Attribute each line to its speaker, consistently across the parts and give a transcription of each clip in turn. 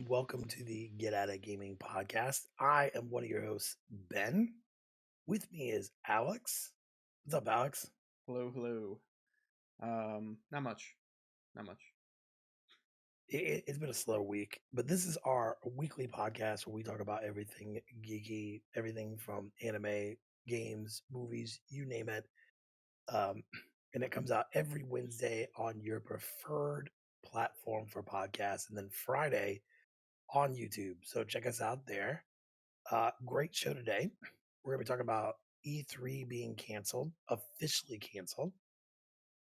Speaker 1: welcome to the Get Out of Gaming podcast. I am one of your hosts, Ben. With me is Alex. What's up, Alex?
Speaker 2: Hello, hello. Not much. Not much.
Speaker 1: It's been a slow week, but this is our weekly podcast where we talk about everything geeky, everything from anime, games, movies, you name it. Um, and it comes out every Wednesday on your preferred platform for podcasts, and then Friday on YouTube. So check us out there. Great show today. We're going to be talking about E3 being canceled, officially canceled.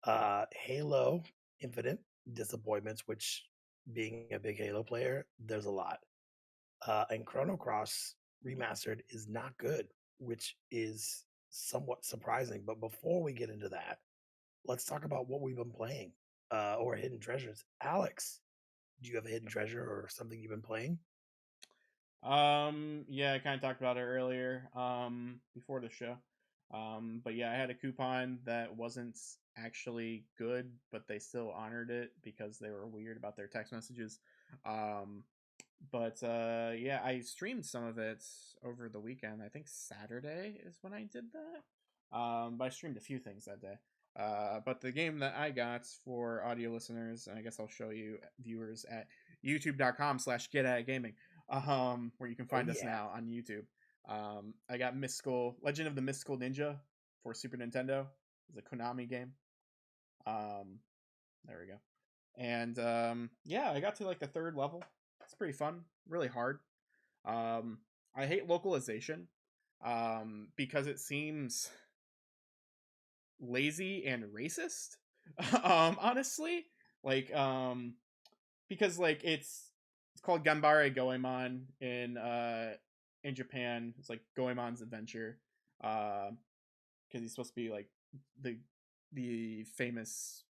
Speaker 1: Halo Infinite disappointments, which being a big Halo player, there's a lot. And Chrono Cross Remastered is not good, which is somewhat surprising. But before we get into that, let's talk about what we've been playing or hidden treasures. Alex, do you have a hidden treasure or something you've been playing?
Speaker 2: Yeah, I kind of talked about it earlier, before the show. But yeah, I had a coupon that wasn't actually good, but they still honored it because they were weird about their text messages. Um, yeah, I streamed some of it over the weekend. I think Saturday is when I did that. But I streamed a few things that day. But the game that I got for audio listeners, and I guess I'll show you viewers at youtube.com/getagaming, where you can
Speaker 1: Oh,
Speaker 2: find us
Speaker 1: yeah.
Speaker 2: now on YouTube. I got Legend of the Mystical Ninja for Super Nintendo. It's a Konami game. There we go. And yeah, I got to like the third level. It's pretty fun, really hard. Um, I hate localization because it seems lazy and racist. Honestly, like because like it's called Gambare Goemon in Japan. It's like Goemon's adventure. Because he's supposed to be like the famous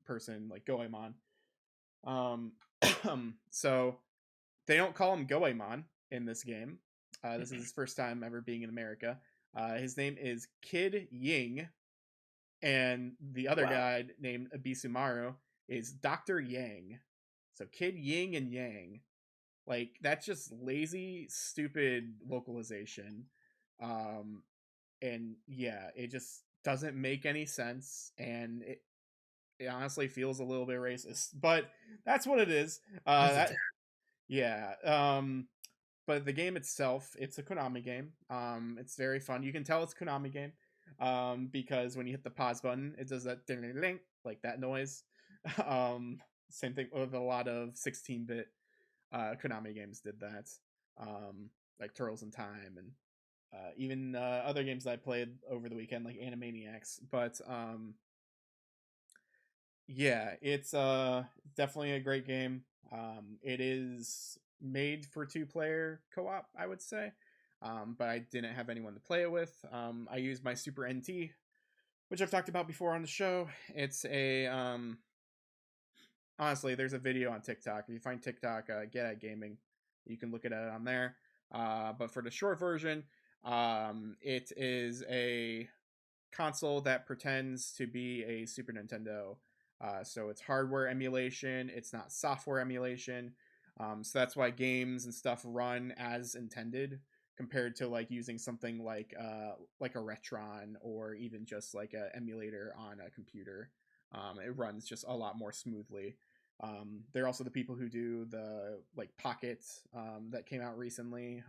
Speaker 2: person like Goemon. Um, so they don't call him Goemon in this game. This is his first time ever being in America. His name is Kid Ying, and the other
Speaker 1: Wow.
Speaker 2: guy named Abisumaru is Dr. Yang. So Kid Ying and Yang. Like that's just lazy, stupid localization. Um, and yeah, it just doesn't make any sense, and it honestly feels a little bit racist. But that's what it is.
Speaker 1: Just a
Speaker 2: That yeah. But the game itself, it's a Konami game. It's very fun. You can tell it's a Konami game, because when you hit the pause button, it does that ding like that noise. um, Same thing with a lot of 16-bit Konami games did that, like Turtles in Time and even other games that I played over the weekend, like Animaniacs. But yeah, it's definitely a great game. It is made for two-player co-op, I would say, but I didn't have anyone to play it with. I used my Super NT, which I've talked about before on the show. It's a honestly, there's a video on TikTok. If you find TikTok, Get at Gaming, you can look at it on there. But for the short version, it is a console that pretends to be a Super Nintendo. So it's hardware emulation, it's not software emulation. So that's why games and stuff run as intended compared to like using something like a Retron or even just like a emulator on a computer. It runs just a lot more smoothly. They're also the people who do the like Pocket that came out recently.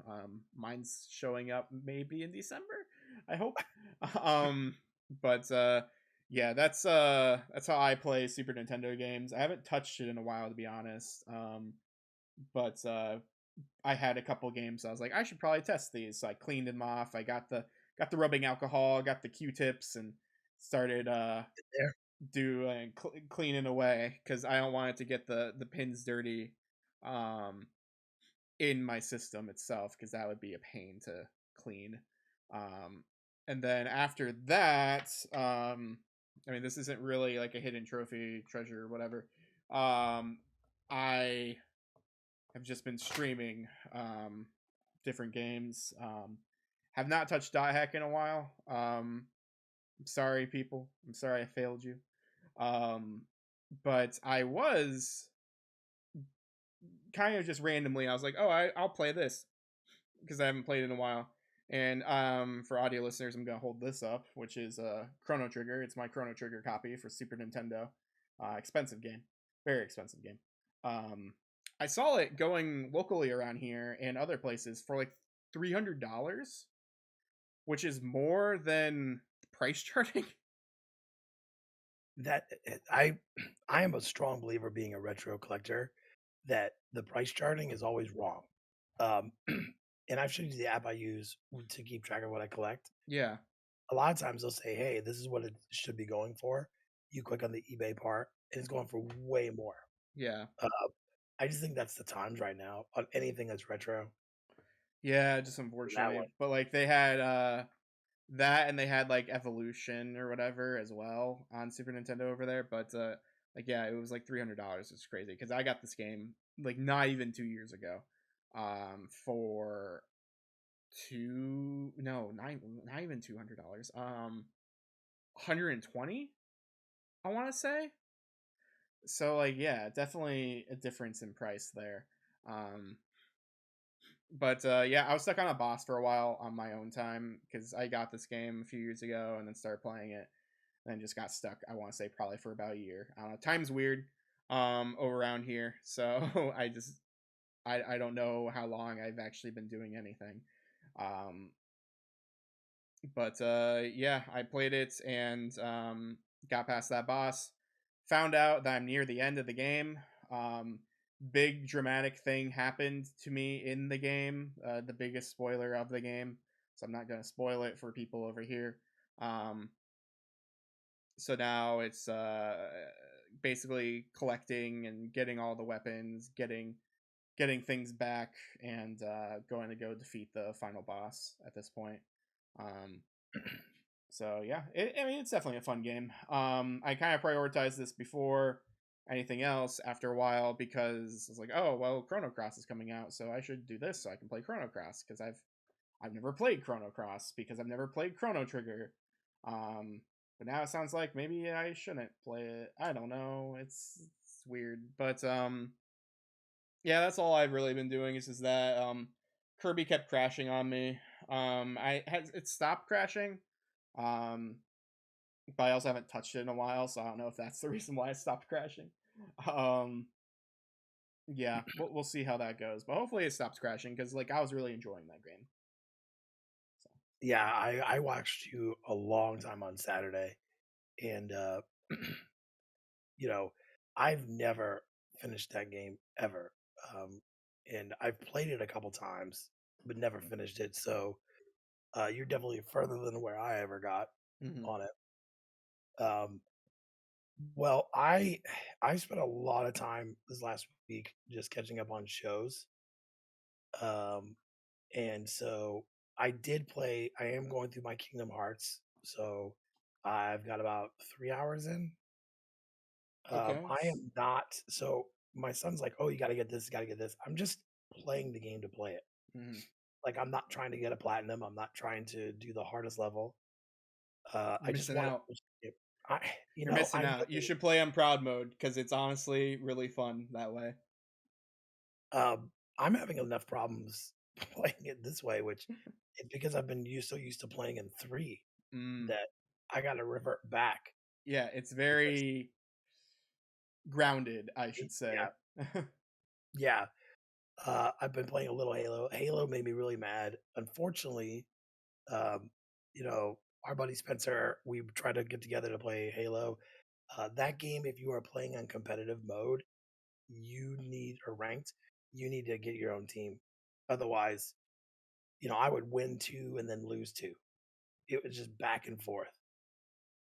Speaker 2: Mine's showing up maybe in December, I hope. um, but yeah, that's how I play Super Nintendo games. I haven't touched it in a while, to be honest. But I had a couple games. I was like, I should probably test these. So I cleaned them off. I got the rubbing alcohol, got the Q-tips, and started
Speaker 1: there.
Speaker 2: cleaning away because I don't want it to get the pins dirty um, in my system itself because that would be a pain to clean. And then after that, I mean, this isn't really like a hidden trophy, treasure, or whatever. I have just been streaming different games. Have not touched Dot Hack in a while. I'm sorry, people. I'm sorry I failed you. Um, but I was kind of just randomly, I was like, oh, I'll play this because I haven't played it in a while. And for audio listeners, I'm gonna hold this up, which is Chrono Trigger. It's my Chrono Trigger copy for Super Nintendo. Expensive game, very expensive game. I saw it going locally around here and other places for like $300, which is more than price charting.
Speaker 1: That I am a strong believer, being a retro collector, that the price charting is always wrong. Um, and I've shown you the app I use to keep track of what I collect.
Speaker 2: Yeah,
Speaker 1: A lot of times they'll say, "Hey, this is what it should be going for." You click on the eBay part, and it's going for way more.
Speaker 2: yeah,
Speaker 1: Uh, I just think that's the times right now on anything that's retro.
Speaker 2: yeah. Just
Speaker 1: That
Speaker 2: unfortunately,
Speaker 1: one,
Speaker 2: but like they had that, and they had like Evolution or whatever as well on Super Nintendo over there. But like yeah, it was like $300. It's crazy because I got this game like not even 2 years ago, for two no not even $200, 120, I want to say. So like yeah, definitely a difference in price there. Um, but yeah, I was stuck on a boss for a while on my own time because I got this game a few years ago and then started playing it and just got stuck. I want to say probably for about a year. I don't know. Time's weird over around here, so I don't know how long I've actually been doing anything. Um, but yeah, I played it and got past that boss. Found out that I'm near the end of the game. Um, Big dramatic thing happened to me in the game. The biggest spoiler of the game, so I'm not gonna spoil it for people over here. Um, so now it's basically collecting and getting all the weapons, getting things back, and going to go defeat the final boss at this point. Um, so yeah, I mean it's definitely a fun game. I kind of prioritized this before anything else after a while because it's like, oh well, Chrono Cross is coming out, so I should do this so I can play Chrono Cross because I've never played Chrono Cross because I've never played Chrono Trigger. But now it sounds like maybe I shouldn't play it. I don't know. It's weird, but yeah, that's all I've really been doing is that Kirby kept crashing on me. I had it stopped crashing. Um, but I also haven't touched it in a while, so I don't know if that's the reason why it stopped crashing. Um, yeah, we'll see how that goes, but hopefully it stops crashing because like I was really enjoying that game. So.
Speaker 1: yeah, I watched you a long time on Saturday, and you know, I've never finished that game ever. Um, and I've played it a couple times, but never finished it. So you're definitely further than where I ever got
Speaker 2: Mm-hmm.
Speaker 1: on it. Um, well, I spent a lot of time this last week just catching up on shows. Um, and so I did play. I am going through my Kingdom Hearts, so I've got about 3 hours in.
Speaker 2: Okay.
Speaker 1: I am not. So my son's like, "Oh, you got to get this. Got to get this." I'm just playing the game to play it.
Speaker 2: Mm-hmm.
Speaker 1: Like I'm not trying to get a platinum. I'm not trying to do the hardest level.
Speaker 2: You're
Speaker 1: I just
Speaker 2: missing
Speaker 1: want
Speaker 2: out.
Speaker 1: to. I,
Speaker 2: You're missing
Speaker 1: I know
Speaker 2: out. You
Speaker 1: that
Speaker 2: should play on proud mode because it's honestly really fun that way.
Speaker 1: I'm having enough problems playing it this way, which it's because I've been so used to playing in three
Speaker 2: Mm.
Speaker 1: that I got to revert back
Speaker 2: Yeah, it's
Speaker 1: because
Speaker 2: very grounded, I should
Speaker 1: yeah,
Speaker 2: say.
Speaker 1: yeah. I've been playing a little Halo. Halo made me really mad. Unfortunately, um, our buddy Spencer, we tried to get together to play Halo. That game, if you are playing on competitive mode, you need or ranked, you need to get your own team. Otherwise, I would win two and then lose two. It was just back and forth.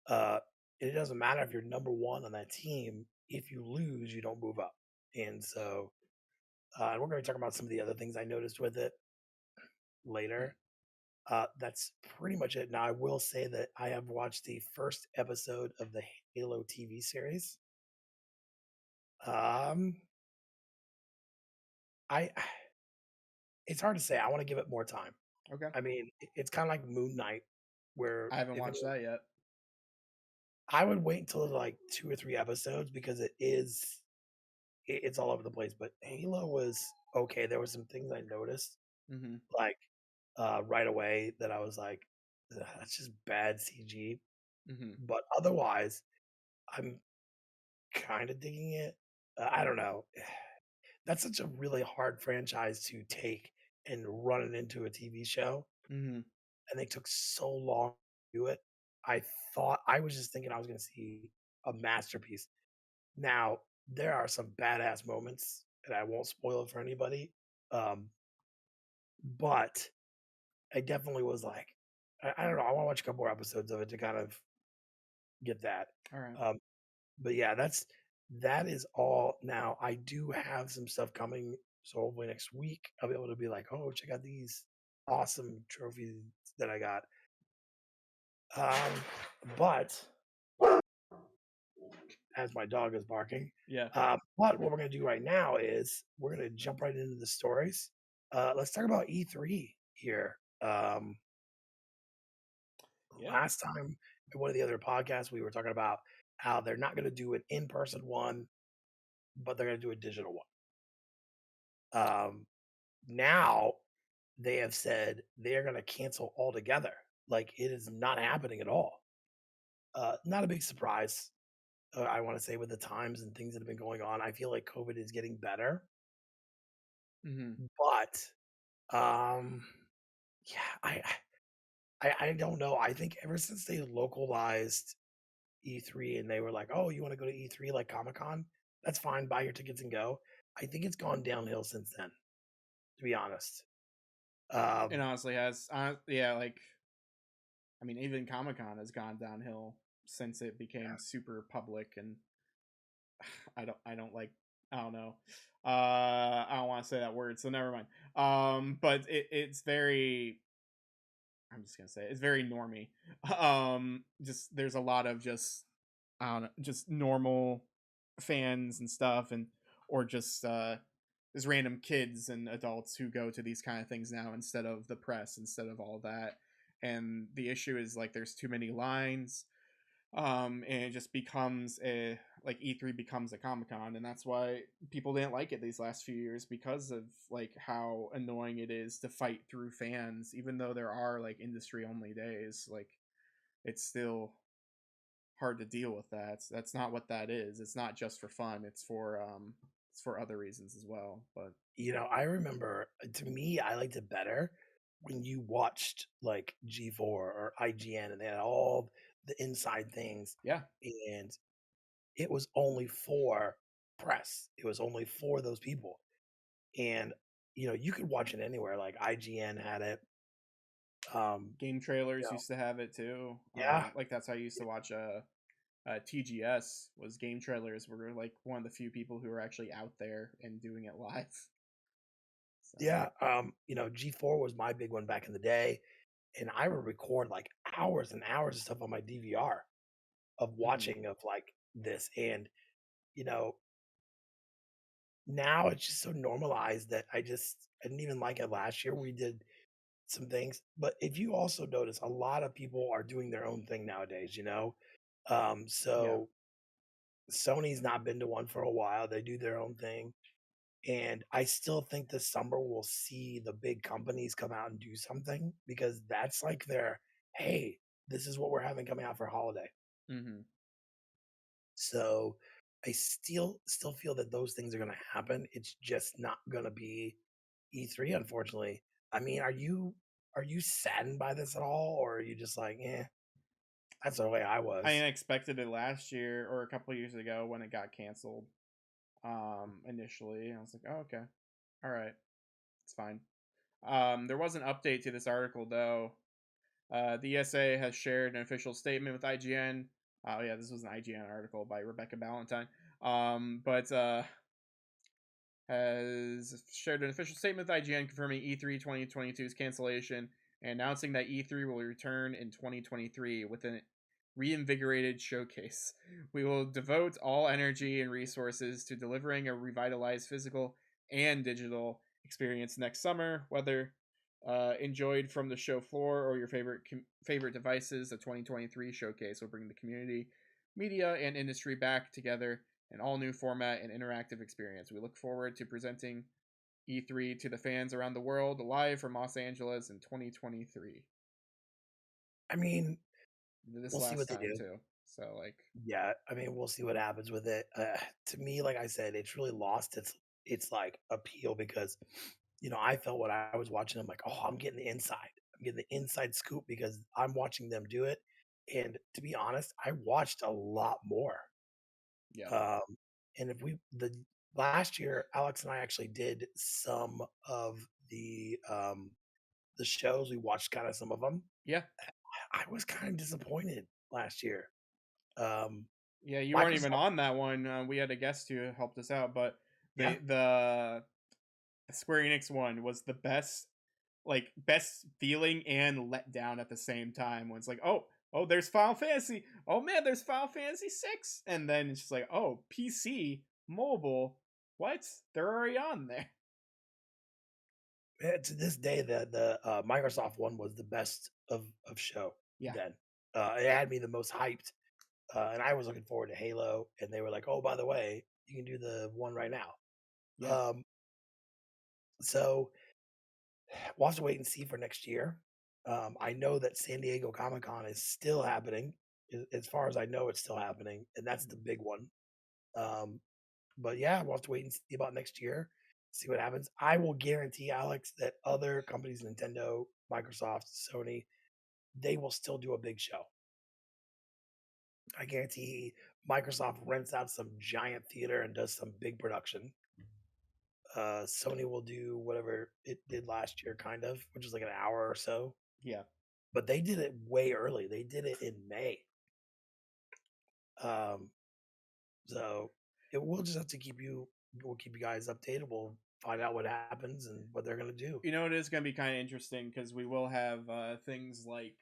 Speaker 1: Uh, and it doesn't matter if you're number one on that team. If you lose, you don't move up. And so, and we're going to be talking about some of the other things I noticed with it later. That's pretty much it. Now, I will say that I have watched the first episode of the Halo TV series. Um, I it's hard to say. I want to give it more time.
Speaker 2: Okay.
Speaker 1: I mean, it's kind of like Moon Knight, where
Speaker 2: I haven't
Speaker 1: if it
Speaker 2: watched
Speaker 1: was,
Speaker 2: that yet.
Speaker 1: I would wait until like 2 or 3 episodes because it is, it's all over the place. But Halo was okay. There were some things I noticed,
Speaker 2: Mm-hmm.
Speaker 1: like right away, that I was like, "Ugh, that's just bad CG."
Speaker 2: Mm-hmm.
Speaker 1: But otherwise, I'm kind of digging it. I don't know. That's such a really hard franchise to take and run it into a TV show,
Speaker 2: Mm-hmm.
Speaker 1: and they took so long to do it. I thought I was just thinking I was going to see a masterpiece. Now, there are some badass moments, and I won't spoil it for anybody. Um, but I definitely was like, I don't know. I want to watch a couple more episodes of it to kind of get that.
Speaker 2: All right.
Speaker 1: Um, but yeah, that is all. Now I do have some stuff coming, so hopefully next week I'll be able to be like, oh, check out these awesome trophies that I got. Um, but as my dog is barking,
Speaker 2: Yeah.
Speaker 1: but what we're gonna do right now is we're gonna jump right into the stories. Let's talk about E3 here.
Speaker 2: Yeah.
Speaker 1: Last time in one of the other podcasts, we were talking about how they're not gonna do an in-person one, but they're gonna do a digital one. Now they have said they are going to cancel altogether. Like it is not happening at all. Not a big surprise. I want to say with the times and things that have been going on, I feel like COVID is getting better.
Speaker 2: Mm-hmm.
Speaker 1: But yeah, I don't know. I think ever since they localized E3 and they were like, oh, you want to go to E3 like Comic Con? That's fine. Buy your tickets and go. I think it's gone downhill since then. To be honest.
Speaker 2: It
Speaker 1: Um,
Speaker 2: honestly has. Yeah, like I mean, even Comic Con has gone downhill since it became super public, and I don't like. I don't know. I don't want to say that word, so never mind. But it's very. I'm just gonna say it's very normy. Just there's a lot of just I don't know, just normal fans and stuff, and or just there's random kids and adults who go to these kind of things now instead of the press, instead of all that. And the issue is like there's too many lines, and it just becomes a like E3 becomes a Comic Con, and that's why people didn't like it these last few years because of like how annoying it is to fight through fans, even though there are like industry only days. Like it's still hard to deal with that. That's not what that is. It's not just for fun. It's for other reasons as well. But
Speaker 1: I remember to me, I liked it better when you watched like G4 or IGN and they had all the inside things,
Speaker 2: yeah,
Speaker 1: and it was only for press. It was only for those people. And you could watch it anywhere. Like IGN had it.
Speaker 2: game
Speaker 1: You
Speaker 2: trailers
Speaker 1: know,
Speaker 2: used to have it too.
Speaker 1: yeah,
Speaker 2: Like that's how I used to watch TGS was game trailers were like one of the few people who were actually out there and doing it live. So
Speaker 1: yeah. G4 was my big one back in the day, and I would record like hours and hours of stuff on my DVR of
Speaker 2: mhm.
Speaker 1: watching of like this. And you know, now it's just so normalized that I didn't even like it last year. We did some things, but if you also notice, a lot of people are doing their own thing nowadays.
Speaker 2: Yeah.
Speaker 1: So Sony's not been to one for a while. They do their own thing. And I still think this summer we'll see the big companies come out and do something because that's like their, hey, this is what we're having coming out for holiday.
Speaker 2: Hmm.
Speaker 1: So I still feel that those things are going to happen. It's just not going to be E3, unfortunately. I mean, are you saddened by this at all, or are you just like, that's the way I
Speaker 2: I
Speaker 1: was?
Speaker 2: expected it last year or a couple years ago when it got canceled. Initially, I was like, oh, okay, all right, it's fine. There was an update to this article though. The ESA has shared an official statement with IGN. Oh yeah, this was an IGN article by Rebecca Ballantyne. But has shared an official statement with IGN confirming E3 2022's cancellation and announcing that E3 will return in 2023 with a reinvigorated showcase. We will devote all energy and resources to delivering a revitalized physical and digital experience next summer, whether enjoyed from the show floor or your favorite devices. The 2023 showcase will bring the community, media, and industry back together an all new format and interactive experience. We look forward to presenting E3 to the fans around the world live from Los Angeles in 2023.
Speaker 1: I mean,
Speaker 2: This
Speaker 1: we'll see
Speaker 2: last
Speaker 1: what they
Speaker 2: time
Speaker 1: do.
Speaker 2: too. So like,
Speaker 1: Yeah, I mean, we'll see what happens with it. To me, like I said, it's really lost its like appeal because, I felt when I was watching, I'm like, oh, I'm getting the inside. I'm getting the inside scoop because I'm watching them do it. And to be honest, I watched a lot more.
Speaker 2: yeah,
Speaker 1: Um, and if we the last year, Alex and I actually did some of the shows. We watched kind of some of them.
Speaker 2: yeah,
Speaker 1: I was kind of disappointed last year. Um,
Speaker 2: yeah. You weren't even
Speaker 1: Microsoft,
Speaker 2: on that one. We had a guest who helped us out, but
Speaker 1: yeah,
Speaker 2: the Square Enix one was the best feeling and let down at the same time. When it's like, oh, there's Final Fantasy. Oh man, there's Final Fantasy 6, and then it's just like, oh, PC, mobile. What? They're already on there.
Speaker 1: to this day, the Microsoft one was the best of show.
Speaker 2: Yeah,
Speaker 1: Then it had me the most hyped, and I was looking forward to Halo. And they were like, "Oh, by the way, you can do the one right now."
Speaker 2: yeah,
Speaker 1: So we'll have to wait and see for next year. I know that San Diego Comic Con is still happening. As far as I know, it's still happening, and that's the big one. Um, but yeah, we'll have to wait and see about next year, see what happens. I will guarantee, Alex, that other companies, Nintendo, Microsoft, Sony, they will still do a big show. I guarantee Microsoft rents out some giant theater and does some big production. Sony will do whatever it did last year, kind of, which is like an hour or so.
Speaker 2: yeah.
Speaker 1: But they did it way early. They did it in May. Um, so we'll just have to we'll keep you guys updated. We'll find out what happens and what they're gonna do.
Speaker 2: You know, it is going to be kind of interesting because we will have things like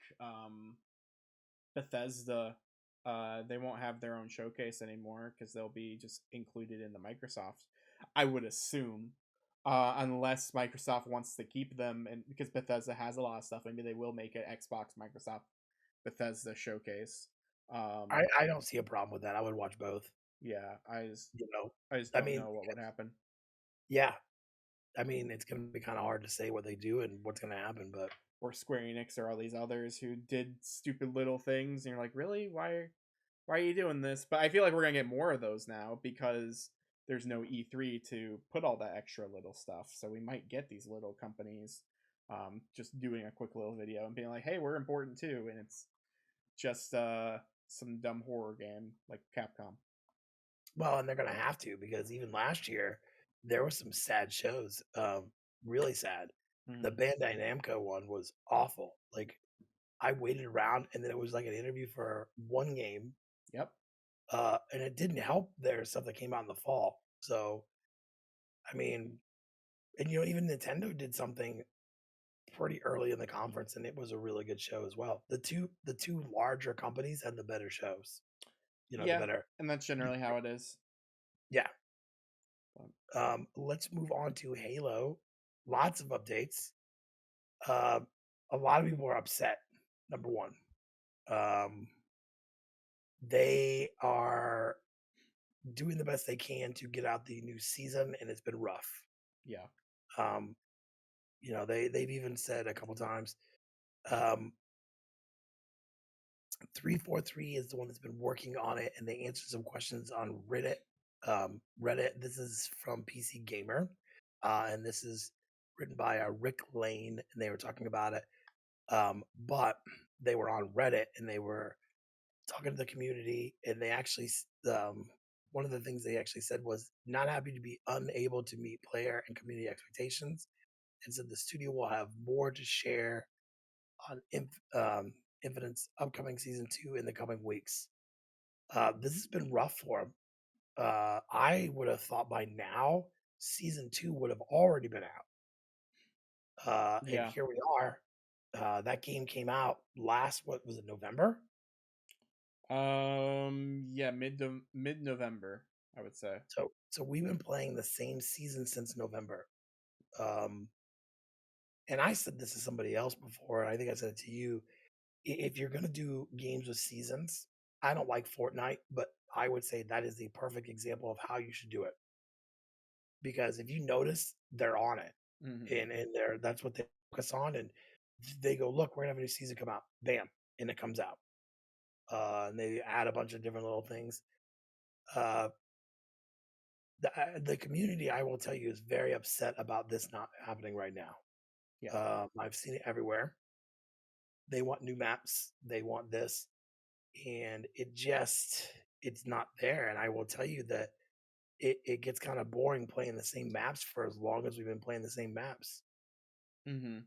Speaker 2: Bethesda. They won't have their own showcase anymore because they'll be just included in the Microsoft. I would assume, unless Microsoft wants to keep them, and because Bethesda has a lot of stuff, maybe they will make an Xbox Microsoft Bethesda showcase.
Speaker 1: I don't see a problem with that. I would watch both.
Speaker 2: Yeah,
Speaker 1: You know,
Speaker 2: I just
Speaker 1: I
Speaker 2: don't
Speaker 1: mean,
Speaker 2: know what would happen.
Speaker 1: yeah, I mean, it's gonna be kind of hard to say what they do and what's gonna happen, but
Speaker 2: Or Square Enix or all these others who did stupid little things, and you're like, really, why are you doing this? But I feel like we're gonna get more of those now because there's no E3 to put all that extra little stuff. So we might get these little companies just doing a quick little video and being like, hey, we're important too, and it's just some dumb horror game like Capcom.
Speaker 1: well, and they're gonna have to because even last year there were some sad shows. Really sad. The
Speaker 2: Mm-hmm.
Speaker 1: Bandai Namco one was awful. Like I waited around and then it was like an interview for one game,
Speaker 2: Yep.
Speaker 1: and it didn't help their stuff that came out in the fall. So I mean, and even Nintendo did something pretty early in the conference, and it was a really good show as well. The two larger companies had the better shows. The
Speaker 2: Yeah,
Speaker 1: better.
Speaker 2: and that's generally how it is.
Speaker 1: Yeah.
Speaker 2: But
Speaker 1: Let's move on to Halo. Lots of updates. Uh, a lot of people are upset. Number one, um, they are doing the best they can to get out the new season, and it's been rough.
Speaker 2: yeah,
Speaker 1: Um, they've even said a couple times, um, 343 is the one that's been working on it, and they answered some questions on Reddit. Reddit. This is from PC Gamer, and this is written by Rick Lane, and they were talking about it. But they were on Reddit, and they were talking to the community, and they actually one of the things they actually said was not happy to be unable to meet player and community expectations, and said the studio will have more to share on Infinite's upcoming season 2 in the coming weeks. This has been rough for them. I would have thought by now season 2 would have already been out, and
Speaker 2: yeah.
Speaker 1: here we are. That game came out what was it, November?
Speaker 2: Yeah, mid November, I would say.
Speaker 1: So we've been playing the same season since November. Um, and I said this to somebody else before, and I think I said it to you. If you're gonna do games with seasons, I don't like Fortnite, but I would say that is the perfect example of how you should do it. Because if you notice, they're on it,
Speaker 2: Hmm.
Speaker 1: and that's what they focus on, and they go, "Look, we're gonna have a new season come out." Bam, and it comes out. And they add a bunch of different little things. Uh, the community, I will tell you, is very upset about this not happening right now.
Speaker 2: Yeah.
Speaker 1: I've seen it everywhere. They want new maps. They want this, and it's not there. And I will tell you that it gets kind of boring playing the same maps for as long as we've been playing the same maps.
Speaker 2: Hmm.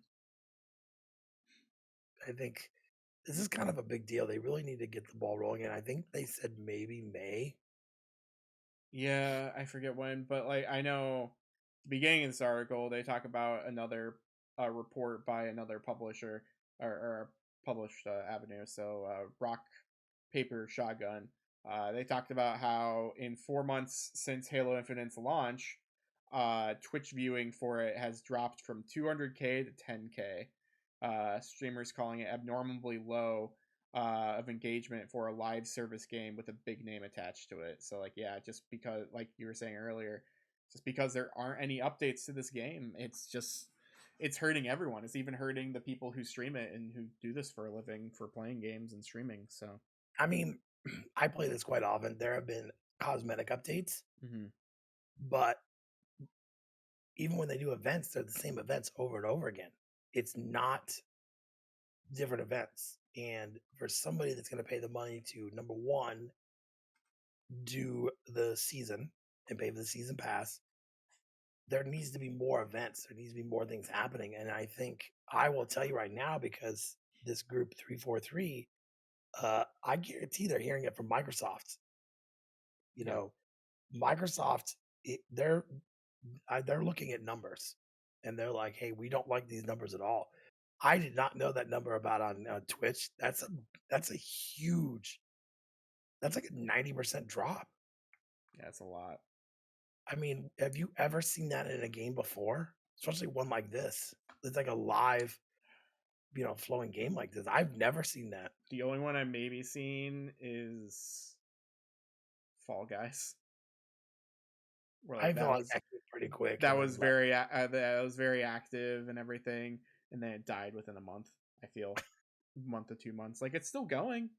Speaker 1: I think this is kind of a big deal. They really need to get the ball rolling, and I think they said maybe May.
Speaker 2: Yeah, I forget when, but like I know the beginning of this article they talk about another report by another publisher or published avenue. So Rock Paper Shotgun. They talked about how in 4 months since Halo Infinite's launch, Twitch viewing for it has dropped from 200K to 10K. Streamers calling it abnormally low of engagement for a live service game with a big name attached to it. So like yeah, just because like you were saying earlier, just because there aren't any updates to this game, it's hurting everyone. It's even hurting the people who stream it and who do this for a living for playing games and streaming. So
Speaker 1: I mean, I play this quite often. There have been cosmetic updates,
Speaker 2: mhm.
Speaker 1: but even when they do events, they're the same events over and over again. It's not different events. And for somebody that's going to pay the money to, number one, do the season and pay for the season pass, there needs to be more events. There needs to be more things happening. And I think I will tell you right now, because this group 343, I guarantee they're hearing it from Microsoft. You
Speaker 2: Yeah.
Speaker 1: know, Microsoft, they're looking at numbers, and they're like, "Hey, we don't like these numbers at all." I did not know that number about on Twitch. That's a huge. That's like a 90% drop.
Speaker 2: Yeah, it's a lot.
Speaker 1: I mean, have you ever seen that in a game before? Especially one like this. It's like a live, flowing game like this. I've never seen that.
Speaker 2: The only one I maybe seen is Fall Guys, where like
Speaker 1: I feel like that came pretty quick, and then like,
Speaker 2: that was very active and everything, and then it died within a month. I feel month to 2 months. Like it's still going,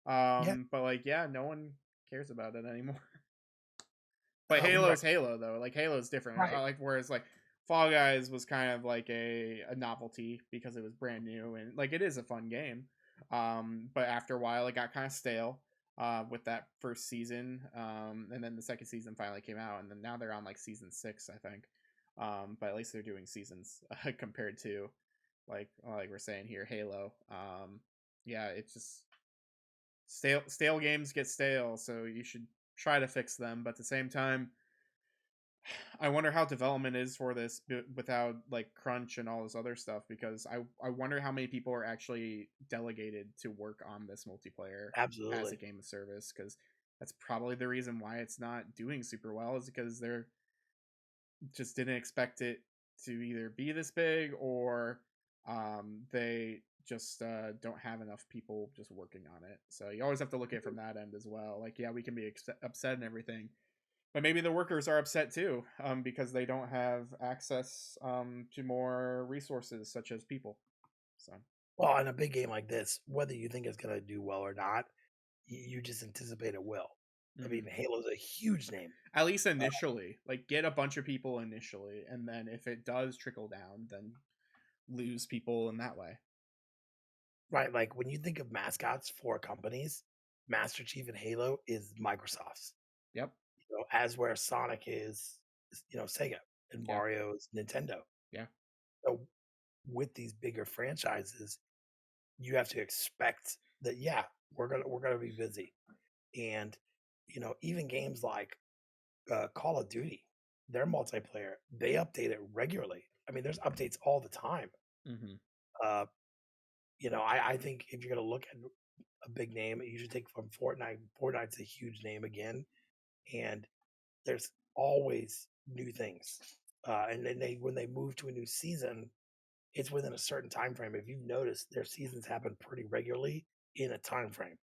Speaker 1: yeah,
Speaker 2: but like yeah, no one cares about it anymore. But
Speaker 1: we
Speaker 2: Halo's
Speaker 1: wrecked.
Speaker 2: Halo though. Like Halo's different.
Speaker 1: Right.
Speaker 2: Like whereas like Fall Guys was kind of like a novelty because it was brand new and like it is a fun game. But after a while it got kind of stale with that first season. And then the second season finally came out and then now they're on like season 6, I think. But at least they're doing seasons compared to like we're saying here Halo. Yeah, it's just stale games get stale, so you should try to fix them, but at the same time I wonder how development is for this without like crunch and all this other stuff because I wonder how many people are actually delegated to work on this multiplayer as a
Speaker 1: Absolutely.
Speaker 2: game of service because that's probably the reason why it's not doing super well is because they're just didn't expect it to either be this big or they just don't have enough people just working on it. So you always have to look at it from that end as well. Like, yeah, we can be upset and everything, but maybe the workers are upset too because they don't have access to more resources such as people. So,
Speaker 1: Well, in a big game like this, whether you think it's going to do well or not, you just anticipate it will. I
Speaker 2: mhm.
Speaker 1: mean, Halo's a huge name.
Speaker 2: At least initially, like get a bunch of people initially, and then if it does trickle down, then lose people in that way.
Speaker 1: Right, like, when you think of mascots for companies, Master Chief in Halo is Microsoft's,
Speaker 2: Yep.
Speaker 1: as where Sonic is, Sega, and
Speaker 2: Yeah.
Speaker 1: Mario is Nintendo.
Speaker 2: Yeah.
Speaker 1: So, with these bigger franchises, you have to expect that, yeah, we're gonna be busy, and, even games like, Call of Duty, their multiplayer, they update it regularly. I mean, there's updates all the time.
Speaker 2: Hmm.
Speaker 1: Uh, I think if you're gonna look at a big name, you should take from Fortnite. Fortnite's a huge name again, and there's always new things. And then when they move to a new season, it's within a certain time frame. If you've noticed, their seasons happen pretty regularly in a time frame.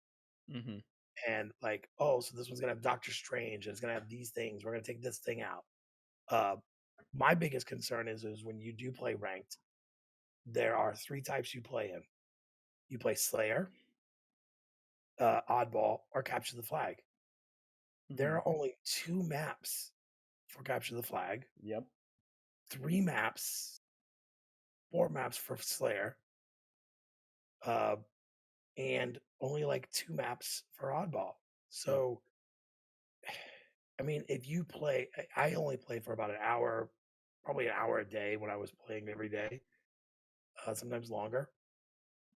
Speaker 2: Hmm.
Speaker 1: and like, oh, so this one's gonna have Doctor Strange, and it's gonna have these things. We're gonna take this thing out. Uh, my biggest concern is when you do play ranked, there are three types you play in. You play Slayer, Oddball, or Capture the Flag. There
Speaker 2: Hmm.
Speaker 1: are only two maps for Capture the Flag,
Speaker 2: Yep.
Speaker 1: three maps, four maps for Slayer, uh, and only like two maps for Oddball.
Speaker 2: Yep.
Speaker 1: So, I mean, if you play, I only play for about an hour, probably an hour a day when I was playing every day, sometimes longer.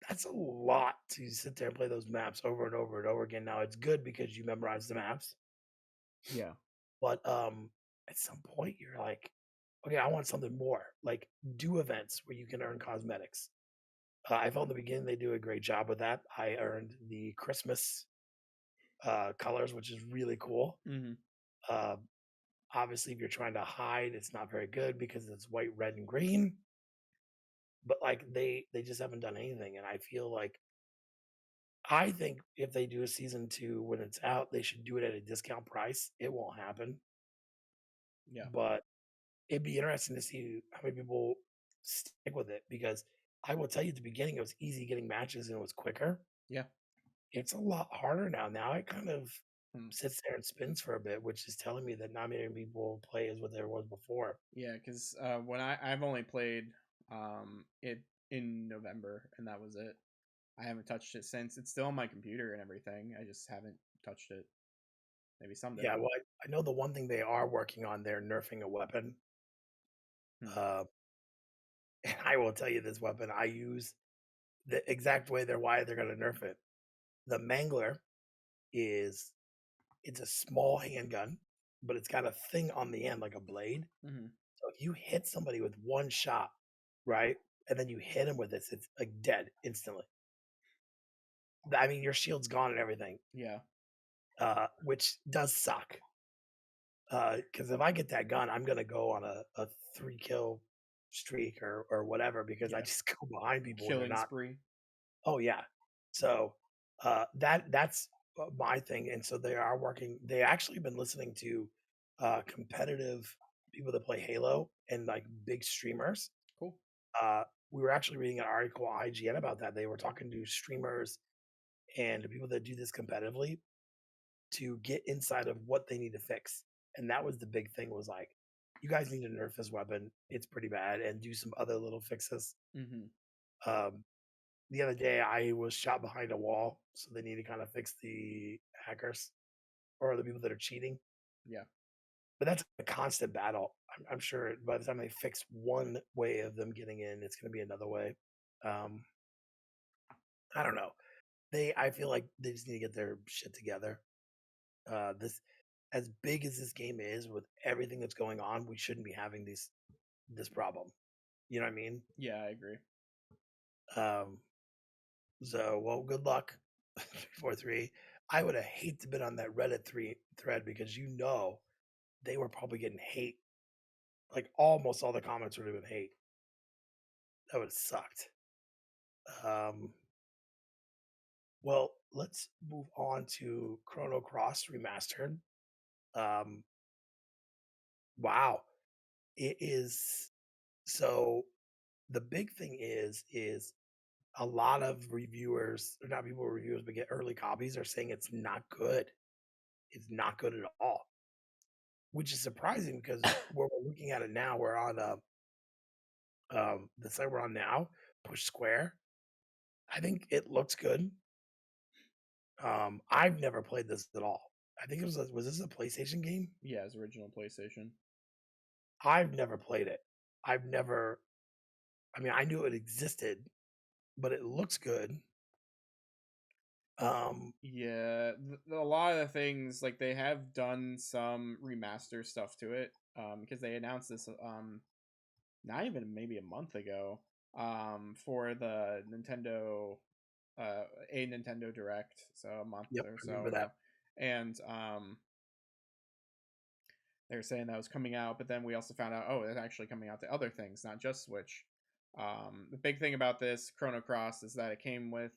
Speaker 1: That's a lot to sit there and play those maps over and over and over again. Now it's good because you memorize the maps,
Speaker 2: Yeah.
Speaker 1: but at some point you're like, okay, I want something more. Like do events where you can earn cosmetics. I felt in the beginning they do a great job with that. I earned the Christmas colors, which is really cool.
Speaker 2: Hmm.
Speaker 1: Uh, obviously, if you're trying to hide, it's not very good because it's white, red, and green. But like they just haven't done anything, and I feel like I think if they do a season two when it's out, they should do it at a discount price. It won't happen,
Speaker 2: Yeah.
Speaker 1: but it'd be interesting to see how many people stick with it because I will tell you at the beginning it was easy getting matches and it was quicker.
Speaker 2: Yeah.
Speaker 1: It's a lot harder now. Now it kind of
Speaker 2: Mm.
Speaker 1: sits there and spins for a bit, which is telling me that not many people play as what there was before.
Speaker 2: Yeah, because when I've only played it in November, and that was it. I haven't touched it since. It's still on my computer and everything. I just haven't touched it. Maybe someday.
Speaker 1: Yeah, well, I know the one thing they are working on, they're nerfing a weapon.
Speaker 2: Hmm.
Speaker 1: Uh, and I will tell you this weapon I use the exact way why they're going to nerf it. The Mangler is it's a small handgun, but it's got a thing on the end like a blade.
Speaker 2: Hmm.
Speaker 1: So if you hit somebody with one shot, right, and then you hit him with this, it's like dead instantly. I mean, your shield's gone and everything,
Speaker 2: Yeah.
Speaker 1: which does suck. Because if I get that gun, I'm gonna go on a 3 kill streak or whatever because I
Speaker 2: Yeah.
Speaker 1: just go behind people when they're
Speaker 2: Killing
Speaker 1: not.
Speaker 2: spree.
Speaker 1: Oh yeah. So that's my thing, and so they are working. They actually been listening to competitive people that play Halo and like big streamers.
Speaker 2: Cool.
Speaker 1: Uh, we were actually reading an article on IGN about that. They were talking to streamers and people that do this competitively to get inside of what they need to fix. And that was the big thing was like, you guys need to nerf this weapon. It's pretty bad and do some other little fixes.
Speaker 2: Hmm.
Speaker 1: Um, the other day I was shot behind a wall, so they need to kind of fix the hackers or the people that are cheating.
Speaker 2: Yeah.
Speaker 1: But that's a constant battle. I'm sure by the time they fix one way of them getting in, it's going to be another way. Um, I don't know. I feel like they just need to get their shit together. This as big as this game is with everything that's going on, we shouldn't be having this problem. You know what I mean?
Speaker 2: Yeah, I agree.
Speaker 1: Um, so well, good luck, 343. I would have hate to been on that Reddit three thread because they were probably getting hate. Like almost all the comments would have been hate. That would have sucked. Um, well, let's move on to Chrono Cross Remastered. Um, wow, it is so. The big thing is a lot of reviewers, or not people reviewers, but get early copies are saying it's not good. It's not good at all, which is surprising because where we're looking at it now, we're on the site we're on now, Push Square. I think it looks good. I've never played this at all. I think was this a PlayStation game?
Speaker 2: Yeah, it's original PlayStation.
Speaker 1: I've never played it. I've never. I mean, I knew it existed, but it looks good. Um,
Speaker 2: Yeah, a lot of the things like they have done some remaster stuff to it. Because they announced this not even maybe a month ago. For the Nintendo a Nintendo Direct, so a month
Speaker 1: yep,
Speaker 2: or
Speaker 1: I
Speaker 2: so
Speaker 1: remember
Speaker 2: ago,
Speaker 1: that.
Speaker 2: and they were saying that was coming out, but then we also found out, oh, it's actually coming out to other things, not just Switch. The big thing about this Chrono Cross is that it came with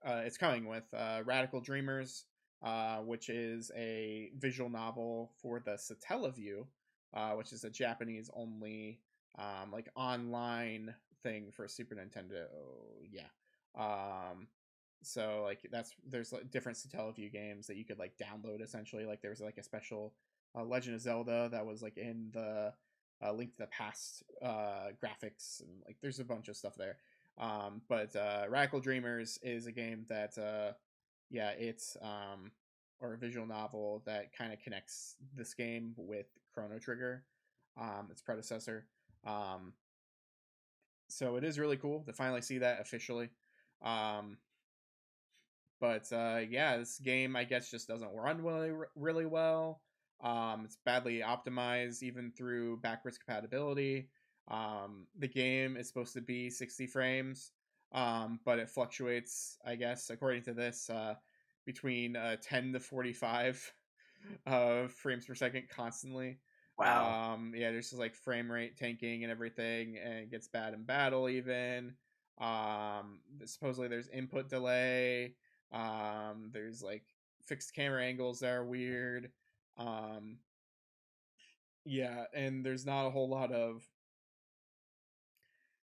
Speaker 2: it's coming with Radical Dreamers, which is a visual novel for the Satellaview, which is a Japanese only like online thing for Super Nintendo. Yeah. Um, so like there's like different Satellaview games that you could like download essentially. Like there was like a special Legend of Zelda that was like in the Link to the Past graphics, and like there's a bunch of stuff there. But Radical Dreamers is a game that, yeah, it's or a visual novel that kind of connects this game with Chrono Trigger, its predecessor. Um, so it is really cool to finally see that officially. Um, but yeah, this game I guess just doesn't run really well. It's badly optimized even through backwards compatibility. The game is supposed to be 60 frames, but it fluctuates, I guess, according to this, between 10 to 45 frames per second constantly.
Speaker 1: Wow.
Speaker 2: Yeah, there's just like frame rate tanking and everything, and it gets bad in battle even. Supposedly there's input delay. There's like fixed camera angles that are weird. Um, yeah, and there's not a whole lot of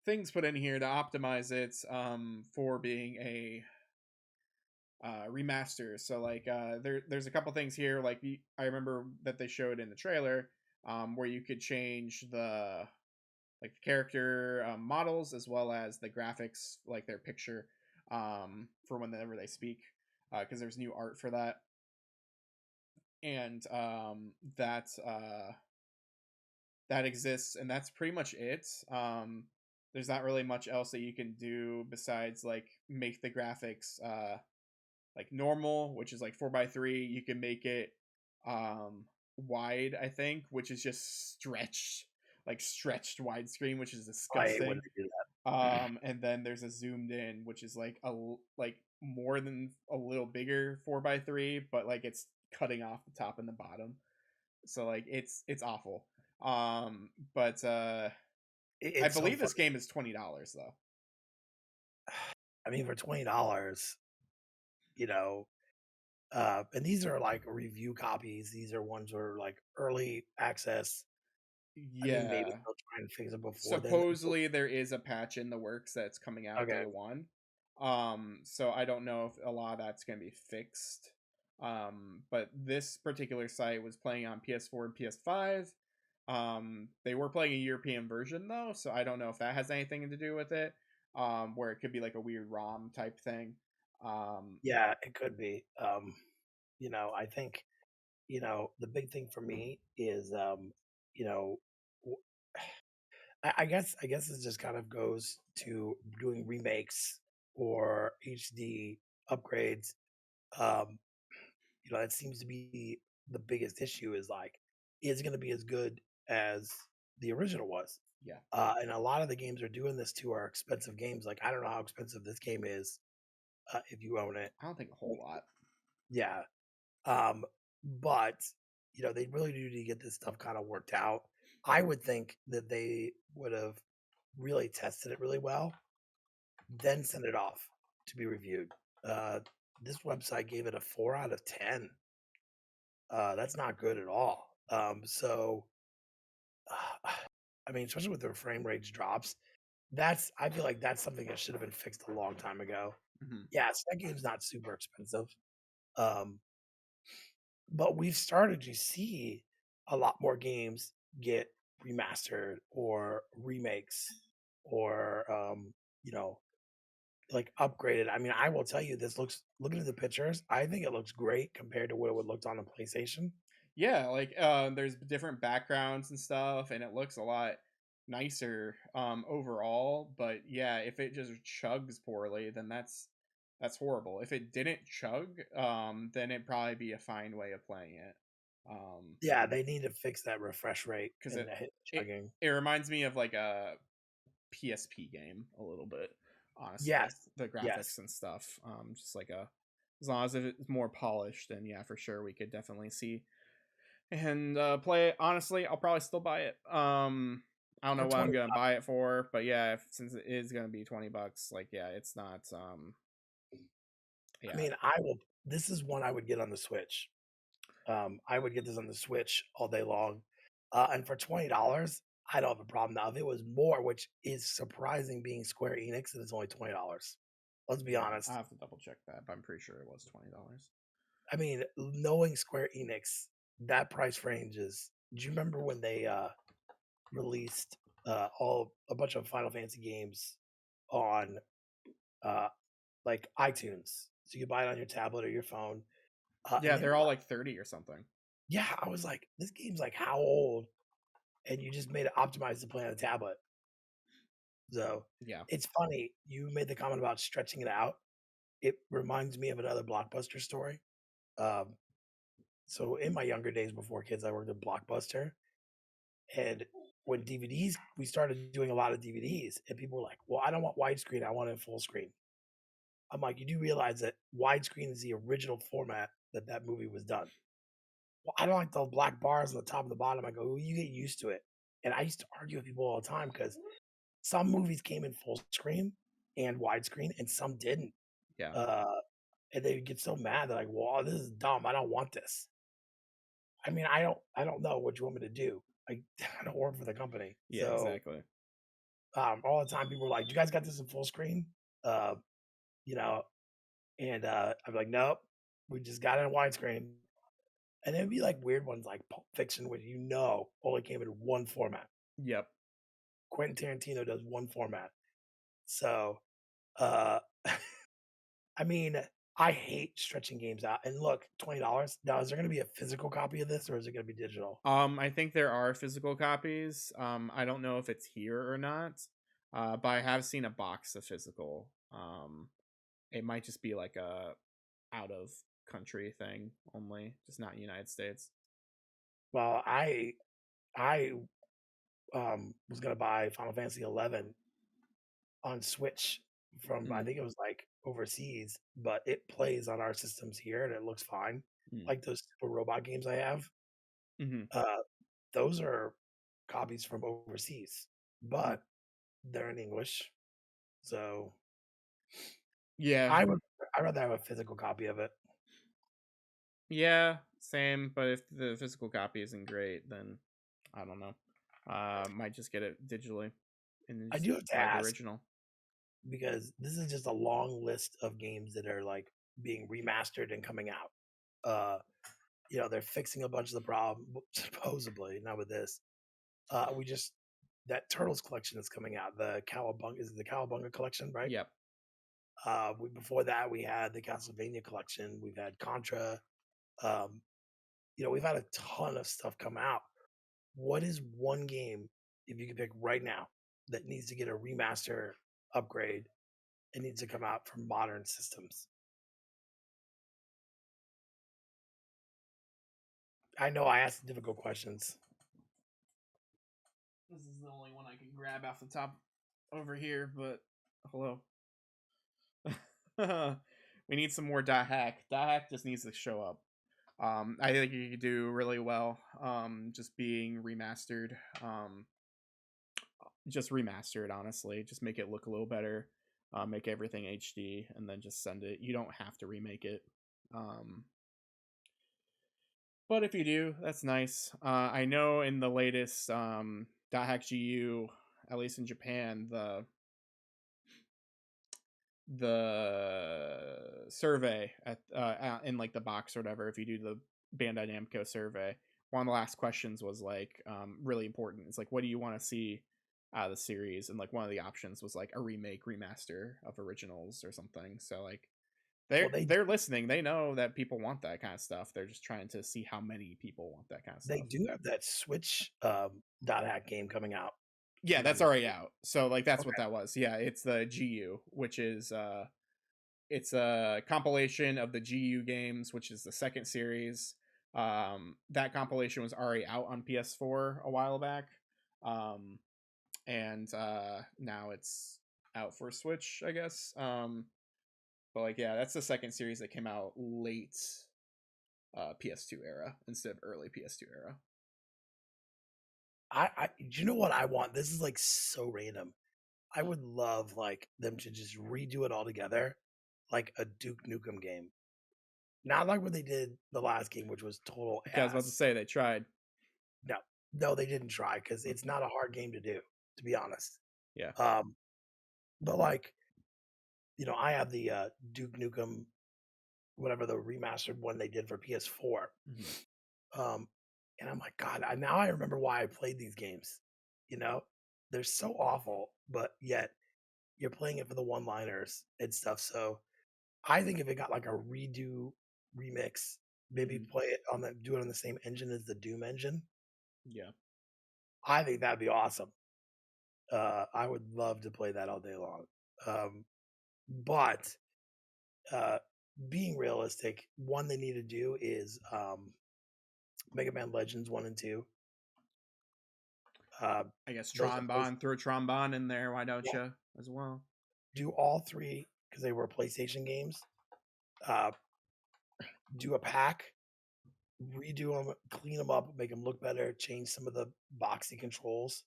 Speaker 2: things put in here to optimize it for being a remaster. So like there's a couple things here like I remember that they showed in the trailer where you could change the like the character models as well as the graphics, like their picture for whenever they speak, because there's new art for that. And that exists, and that's pretty much it. There's not really much else that you can do besides like make the graphics like normal, which is like 4:3. You can make it wide, I think, which is just stretched widescreen, which is
Speaker 1: I hate when
Speaker 2: disgusting.
Speaker 1: they do that.
Speaker 2: And then there's a zoomed in, which is like like more than a little bigger 4:3, but like it's cutting off the top and the bottom. So like it's awful. But I
Speaker 1: It's so
Speaker 2: believe this
Speaker 1: funny.
Speaker 2: game is $20 though.
Speaker 1: I mean, for $20, you know, and these are like review copies. These are ones that are like early access. I mean, maybe
Speaker 2: Yeah.
Speaker 1: they'll try and fix it before then.
Speaker 2: Supposedly there is a patch in the works that's coming out
Speaker 1: Okay.
Speaker 2: day one. So I don't know if a lot of that's going to be fixed. But this particular site was playing on PS4 and PS5. They were playing a European version though, so I don't know if that has anything to do with it. Where it could be like a weird ROM type thing. Um,
Speaker 1: Yeah, it could be. I think, the big thing for me is, you know, w- I guess it just kind of goes to doing remakes or HD upgrades. Um, that seems to be the biggest issue is like, is it going to be as good as the original was?
Speaker 2: yeah,
Speaker 1: And a lot of the games are doing this to our expensive games. Like, I don't know how expensive this game is if you own it.
Speaker 2: I don't think a whole lot.
Speaker 1: Yeah. Um, but they really do need to get this stuff kind of worked out. I would think that they would have really tested it really well, then send it off to be reviewed. Uh, this website gave it a 4 out of 10. That's not good at all. I mean, especially with their frame rates drops, I feel like that's something that should have been fixed a long time ago.
Speaker 2: Hmm.
Speaker 1: Yes, that game's not super expensive. Um, but we've started to see a lot more games get remastered or remakes or you know, like upgraded. I mean, I will tell you this looking at the pictures, I think it looks great compared to what it would look on a PlayStation.
Speaker 2: Yeah, like there's different backgrounds and stuff, and it looks a lot nicer overall. But yeah, if it just chugs poorly, then that's horrible. If it didn't chug, then it'd probably be a fine way of playing it. Um,
Speaker 1: Yeah, they need to fix that refresh rate
Speaker 2: because
Speaker 1: and the hit
Speaker 2: it
Speaker 1: chugging.
Speaker 2: it reminds me of like a PSP game a little bit, honestly.
Speaker 1: Yes.
Speaker 2: The
Speaker 1: Yes.
Speaker 2: graphics and stuff, just like a as long as it's more polished, then yeah, for sure we could definitely see and play it. Honestly, I'll probably still buy it. I don't know
Speaker 1: For
Speaker 2: what I'm
Speaker 1: 20
Speaker 2: gonna buy it for, but yeah, since it is gonna be $20, like yeah, it's not
Speaker 1: I
Speaker 2: Yeah.
Speaker 1: mean, I will. This is one I would get on the Switch. I would get this on the Switch all day long, and for $20, I don't have a problem. Now, if it was more, which is surprising, being Square Enix, and it's only $20. Let's be
Speaker 2: Yeah, I
Speaker 1: honest.
Speaker 2: have to double check that, but I'm pretty sure it was $20.
Speaker 1: I mean, knowing Square Enix, that price range is. Do you remember when they released all a bunch of Final Fantasy games on uh, like iTunes? So you could buy it on your tablet or your phone, and
Speaker 2: Yeah,
Speaker 1: they
Speaker 2: they're
Speaker 1: were
Speaker 2: all
Speaker 1: like,
Speaker 2: like 30 or something.
Speaker 1: "Yeah." I was like, "This game's like how old?" And you just made it optimized to play on a tablet. So
Speaker 2: Yeah.
Speaker 1: it's funny you made the comment about stretching it out. It reminds me of another Blockbuster story. Um, so in my younger days before kids, I worked at Blockbuster, and when DVDs, we started doing a lot of DVDs, and people were like, "Well, I don't want widescreen. I want it full screen." I'm like, "You do realize that widescreen is the original format that that movie was done?" "Well, I don't like the black bars on the top and the bottom." I go, "Well, you get used to it." And I used to argue with people all the time because some movies came in full screen and widescreen, and some didn't.
Speaker 2: Yeah.
Speaker 1: Uh, and they would get so mad. They're like, "Well, this is dumb. I don't want this." I mean, I don't know what you want me to do. I I don't work for the company.
Speaker 2: Yeah,
Speaker 1: So,
Speaker 2: exactly.
Speaker 1: all the time people were like, "You guys got this in full screen?" Uh, you know, and, I'm like, "Nope, we just got it in widescreen." And it'd be like weird ones like Pulp Fiction, which only came in one format.
Speaker 2: Yep.
Speaker 1: Quentin Tarantino does one format. So, uh I mean, I hate stretching games out. And look, $20. Now, is there gonna be a physical copy of this or is it gonna be digital?
Speaker 2: I think there are physical copies. I don't know if it's here or not. But I have seen a box of physical. It might just be like a out of country thing only, just not United States.
Speaker 1: Well, I was gonna buy Final Fantasy 11 on Switch from I
Speaker 2: Mm,
Speaker 1: think it was like overseas, but it plays on our systems here and it looks fine.
Speaker 2: mm,
Speaker 1: Like those Super Robot games I have,
Speaker 2: mm-hmm.
Speaker 1: uh, those are copies from overseas, but they're in English. So
Speaker 2: Yeah,
Speaker 1: I would I'd rather have a physical copy of it.
Speaker 2: yeah, same. But if the physical copy isn't great, then I don't know. Might just get it digitally and then
Speaker 1: I
Speaker 2: just
Speaker 1: do have to
Speaker 2: buy the
Speaker 1: ask
Speaker 2: original.
Speaker 1: because this is just a long list of games that are like being remastered and coming out. Uh, they're fixing a bunch of the problem supposedly, not with this. We just that Turtles collection is coming out. The Cowabunga is it the Cowabunga collection, right?
Speaker 2: Yep.
Speaker 1: Before that, we had the Castlevania collection. We've had Contra. Um, we've had a ton of stuff come out. What is one game, if you could pick right now, that needs to get a remaster upgrade and needs to come out for modern systems? I know I asked difficult questions.
Speaker 2: This is the only one I can grab off the top over here, but hello. We need some more dot hack. Dot hack just needs to show up. I think you could do really well. Just being remastered. Just remastered, honestly. Just make it look a little better. Make everything HD, and then just send it. You don't have to remake it. Um, but if you do, that's nice. I know in the latest dot hack GU, at least in Japan, the survey at in like the box or whatever, if you do the Bandai Namco survey, one of the last questions was like really important. It's like, what do you want to see out of the series? And like one of the options was like a remake, remaster of originals or something. So like
Speaker 1: Well,
Speaker 2: they're listening. They know that people want that kind of stuff. They're just trying to see how many people want that kind of
Speaker 1: they
Speaker 2: stuff.
Speaker 1: do have that Switch dot hack game coming out
Speaker 2: Yeah, that's
Speaker 1: sometime.
Speaker 2: already out. So like that's what
Speaker 1: Okay.
Speaker 2: that was. Yeah, it's the GU, which is it's a compilation of the GU games, which is the second series. That compilation was already out on PS4 a while back, and now it's out for Switch, I guess. But like, yeah, that's the second series that came out late PS2 era instead of early PS2 era.
Speaker 1: Do you know what I want? This is like so random. I would love like them to just redo it all together like a Duke Nukem game. Not like what they did the last game, which was total
Speaker 2: Okay, I was about to
Speaker 1: ass.
Speaker 2: say they tried.
Speaker 1: No, no, they didn't try because
Speaker 2: Mm,
Speaker 1: it's not a hard game to do, to be honest.
Speaker 2: yeah.
Speaker 1: Um, but like, I have the Duke Nukem, whatever the remastered one they did for PS4.
Speaker 2: Mhm.
Speaker 1: Um, and I'm like, God, now I remember why I played these games. You know, they're so awful, but yet you're playing it for the one-liners and stuff. So I think if it got like a redo remix, maybe
Speaker 2: Mhm.
Speaker 1: do it on the same engine as the Doom engine.
Speaker 2: Yeah.
Speaker 1: I think that'd be awesome. I would love to play that all day long. Um, but uh, being realistic, one they need to do is Mega Man Legends 1 and 2. Uh,
Speaker 2: I guess
Speaker 1: those are place
Speaker 2: Trombone. Throw Trombone in there. Why don't
Speaker 1: Yeah,
Speaker 2: you as well?
Speaker 1: do all 3 because they were PlayStation games. Uh, do a pack, redo them, clean them up, make them look better, change some of the boxy controls.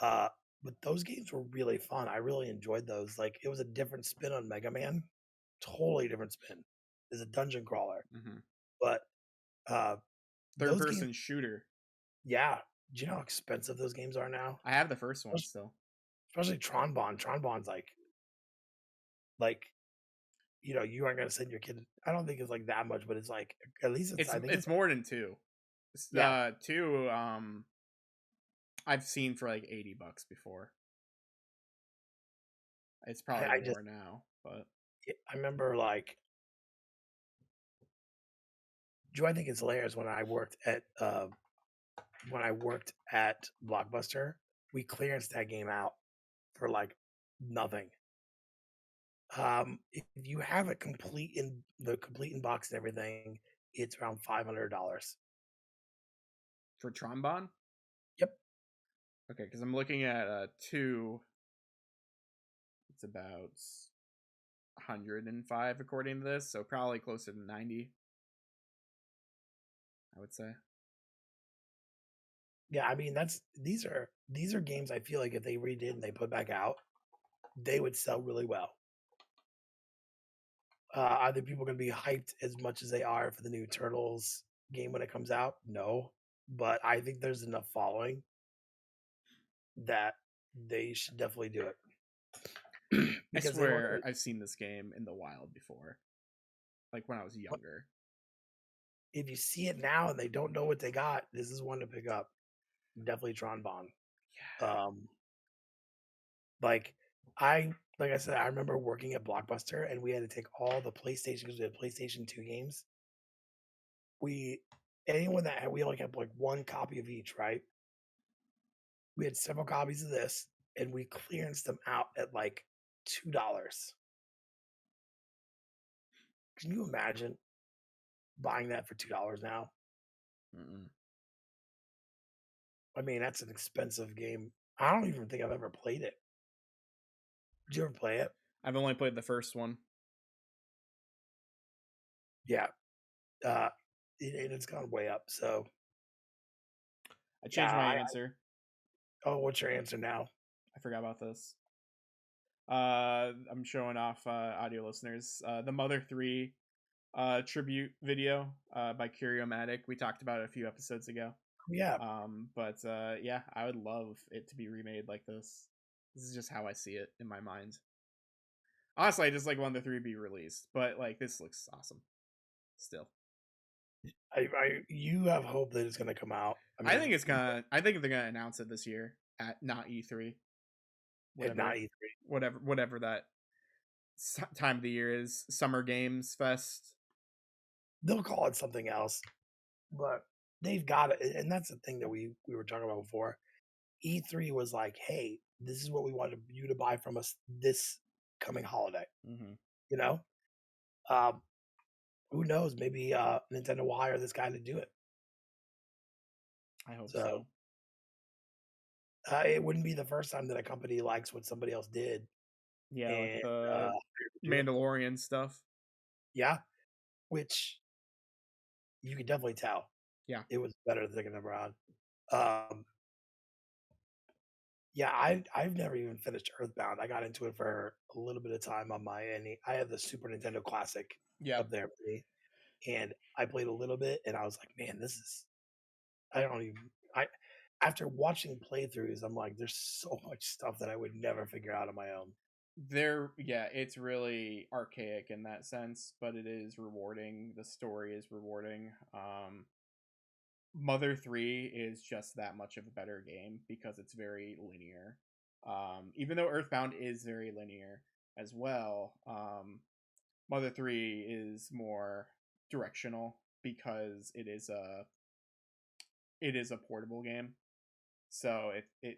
Speaker 1: Uh, but those games were really fun. I really enjoyed those. Like, it was a different spin on Mega Man, totally different spin. It's a dungeon crawler,
Speaker 2: Hmm.
Speaker 1: but uh,
Speaker 2: Third
Speaker 1: those games,
Speaker 2: person shooter.
Speaker 1: yeah. Do you know how expensive those games are now?
Speaker 2: I have the first one
Speaker 1: Especially
Speaker 2: still.
Speaker 1: especially Tron Bond. Tron Bond's like you aren't gonna send your kid. I don't think it's like that much, but it's like at least it's.
Speaker 2: It's
Speaker 1: I think it's
Speaker 2: it's more than two.
Speaker 1: yeah.
Speaker 2: Two. I've seen for like $80 before. It's probably
Speaker 1: I just
Speaker 2: more now, but
Speaker 1: I remember like. Do I think it's hilarious when I worked at Blockbuster, we clearanced that game out for like nothing. If you have it complete in box and everything, it's around $500.
Speaker 2: for Trombone.
Speaker 1: Yep.
Speaker 2: Okay, because I'm looking at two. It's about 105 according to this, so probably closer to 90. I would say.
Speaker 1: Yeah, I mean these are games I feel like if they redid and they put back out, they would sell really well. Are the people going to be hyped as much as they are for the new Turtles game when it comes out? No, but I think there's enough following that they should definitely do it
Speaker 2: I
Speaker 1: because they were
Speaker 2: swear
Speaker 1: gonna,
Speaker 2: I've seen this game in the wild before, like when I was younger.
Speaker 1: if you see it now and they don't know what they got, this is one to pick up. Definitely Tron Bond.
Speaker 2: Yeah.
Speaker 1: Um, like like I said, I remember working at Blockbuster and we had to take all the PlayStation because we had PlayStation 2 games. We anyone that had, we only had like one copy of each, right? We had several copies of this and we clearanced them out at like $2. Can you imagine buying that for $2 now?
Speaker 2: Mm-mm.
Speaker 1: I mean, that's an expensive game. I don't even think I've ever played it. Did you ever play it?
Speaker 2: I've only played the first one.
Speaker 1: Yeah. Uh, it's gone way up. So
Speaker 2: I
Speaker 1: yeah.
Speaker 2: changed my answer.
Speaker 1: Oh, what's your answer now?
Speaker 2: I forgot about this. I'm showing off audio listeners. The Mother 3 tribute video by Curiomatic. We talked about it a few episodes ago.
Speaker 1: Yeah,
Speaker 2: But yeah, I would love it to be remade like this. This is just how I see it in my mind. Honestly, I just like Mother 3 be released, but like this looks awesome. Still,
Speaker 1: you have hope that it's going to come out. I
Speaker 2: I think
Speaker 1: mean,
Speaker 2: it's gonna. I think they're gonna announce it this year at not E3,
Speaker 1: at not
Speaker 2: whatever,
Speaker 1: E3,
Speaker 2: whatever that time of the year is. Summer Games Fest.
Speaker 1: they'll call it something else, but they've got it. And that's the thing that we were talking about before. E3 was like, hey, this is what we wanted you to buy from us this coming holiday.
Speaker 2: Mm-hmm.
Speaker 1: You know, um, who knows? Maybe Nintendo will hire this guy to do it.
Speaker 2: I hope
Speaker 1: So
Speaker 2: so.
Speaker 1: it wouldn't be the first time that a company likes what somebody else did
Speaker 2: Yeah, like
Speaker 1: and
Speaker 2: the
Speaker 1: do it.
Speaker 2: Mandalorian stuff.
Speaker 1: Yeah, which you could definitely tell
Speaker 2: Yeah.
Speaker 1: it was better than Thinking Never On. Um, Yeah, I've never even finished Earthbound. I got into it for a little bit of time on my end. I have the Super Nintendo Classic
Speaker 2: Yep.
Speaker 1: up there with me, and I played a little bit, and I was like, "Man, this is." I don't even. I After watching playthroughs, I'm like, "There's so much stuff that I would never figure out on my own."
Speaker 2: Yeah, it's really archaic in that sense, but it is rewarding. The story is rewarding. Mother 3 is just that much of a better game because it's very linear. Even though Earthbound is very linear as well, Mother 3 is more directional because it is a portable game. So it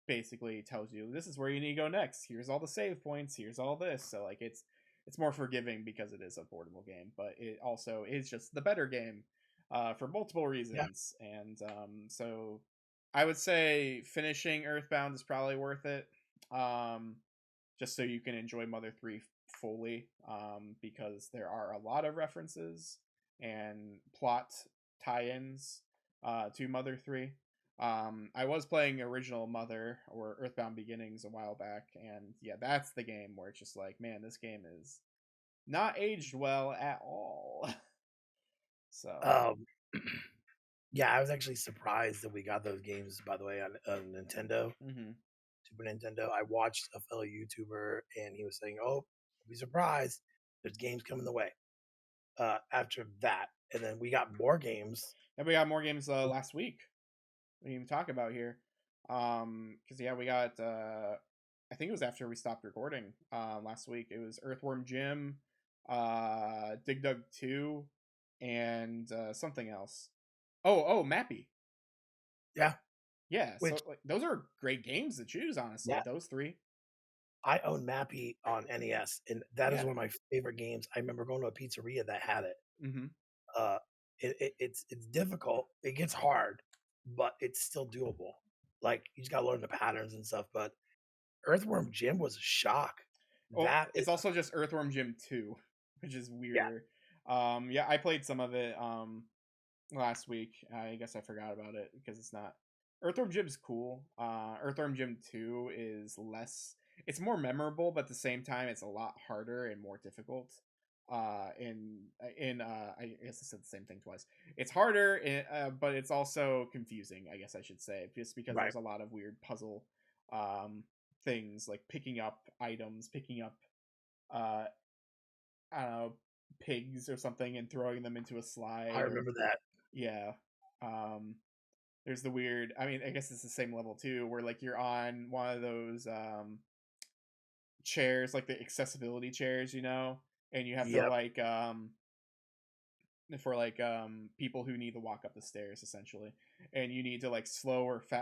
Speaker 2: basically tells you this is where you need to go next. Here's all the save points. Here's all this. So like it's more forgiving because it is a portable game, but it also is just the better game for multiple
Speaker 1: Yeah.
Speaker 2: reasons. And so I would say finishing Earthbound is probably worth it, um, just so you can enjoy Mother 3 fully, because there are a lot of references and plot tie-ins to Mother 3. I was playing original Mother or Earthbound Beginnings a while back, and yeah, that's the game where it's just like, man, this game is not aged well at all. So,
Speaker 1: Um, yeah, I was actually surprised that we got those games, by the way, on Nintendo,
Speaker 2: mhm.
Speaker 1: Super Nintendo. I watched a fellow YouTuber, and he was saying, "Oh, be surprised. There's games coming the way." After that, and then we got more games.
Speaker 2: And we got more games last week. We didn't even talk about here. Because yeah, we got I think it was after we stopped recording last week. It was Earthworm Jim, Dig Dug 2, and something else. Oh, Mappy.
Speaker 1: Yeah,
Speaker 2: Yeah,
Speaker 1: which
Speaker 2: so like those are great games to choose, honestly.
Speaker 1: yeah,
Speaker 2: Those three.
Speaker 1: I own Mappy on NES, and that is
Speaker 2: Yeah.
Speaker 1: one of my favorite games. I remember going to a pizzeria that had it.
Speaker 2: Hmm.
Speaker 1: Uh, it's difficult. It gets hard, but it's still doable. Like you just gotta learn the patterns and stuff. But Earthworm Jim was a shock.
Speaker 2: Well,
Speaker 1: That is,
Speaker 2: it's also just Earthworm Jim 2, which is
Speaker 1: yeah,
Speaker 2: weirder. Yeah, I played some of it last week. I guess I forgot about it because it's not. Earthworm Jim's cool. Earthworm Jim 2 is less. It's more memorable, but at the same time, it's a lot harder and more difficult. I guess I said the same thing twice. It's harder, but it's also confusing. I guess I should say, just because
Speaker 1: right.
Speaker 2: there's a lot of weird puzzle um, things like picking up items, picking up uh, I don't know, pigs or something, and throwing them into a
Speaker 1: I
Speaker 2: slide or
Speaker 1: remember that.
Speaker 2: yeah. Um, there's the weird. I mean, I guess it's the same level too, where like you're on one of those chairs, like the accessibility chairs, and you have to
Speaker 1: Yep.
Speaker 2: like for like people who need to walk up the stairs essentially, and you need to like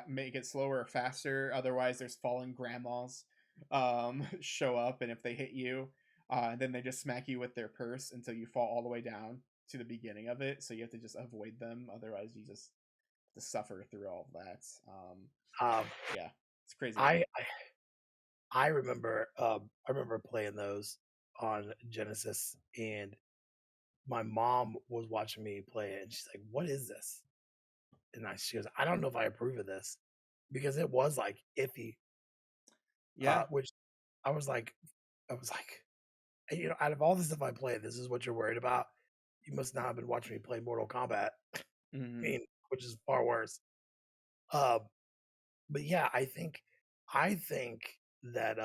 Speaker 2: make it slower or faster. Otherwise, there's fallen grandmas show up, and if they hit you, then they just smack you with their purse until you fall all the way down to the beginning of it. So you have to just avoid them. Otherwise, you just to suffer through all of that.
Speaker 1: Um,
Speaker 2: Yeah, it's crazy.
Speaker 1: I I remember playing those on Genesis, and my mom was watching me play it, and she's like, "What is this?" And she goes, "I don't know if I approve of this," because it was like iffy.
Speaker 2: Yeah.
Speaker 1: Which I was like, out of all the stuff I play, this is what you're worried about. You must not have been watching me play Mortal Kombat. I
Speaker 2: Hmm.
Speaker 1: mean, which is far worse. Uh, but yeah, I think that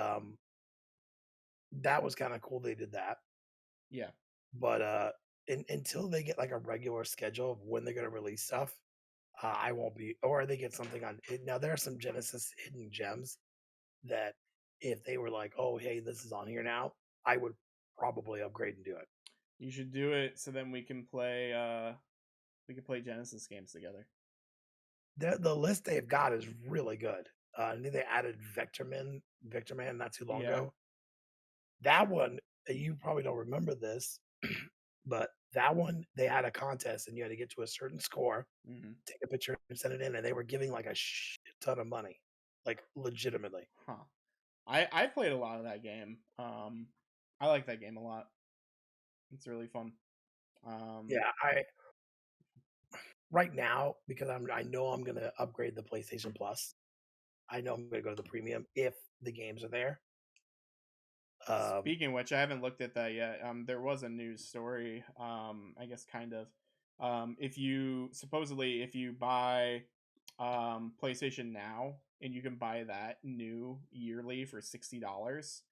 Speaker 1: that was kind of cool they did that.
Speaker 2: Yeah.
Speaker 1: But until they get like a regular schedule of when they're gonna release stuff, I won't be. Or they get something on it. Now there are some Genesis hidden gems that if they were like, oh hey, this is on here now, I would probably upgrade and do it.
Speaker 2: You should do it so then we can play Genesis games together.
Speaker 1: The list they've got is really good. I think they added Victor Man not too long
Speaker 2: Yeah.
Speaker 1: ago. That one, you probably don't remember this, but that one they had a contest and you had to get to a certain score,
Speaker 2: Hmm.
Speaker 1: take a picture and send it in, and they were giving like a shit ton of money, like legitimately.
Speaker 2: Huh. I played a lot of that game. I like that game a lot. It's really fun. Um,
Speaker 1: Yeah, I right now because I know I'm gonna upgrade the PlayStation Plus. I know I'm gonna go to the premium if the games are there. Um,
Speaker 2: Speaking of which, I haven't looked at that yet. There was a news story. I guess kind of. If you supposedly if you buy PlayStation Now and you can buy that new yearly for $60,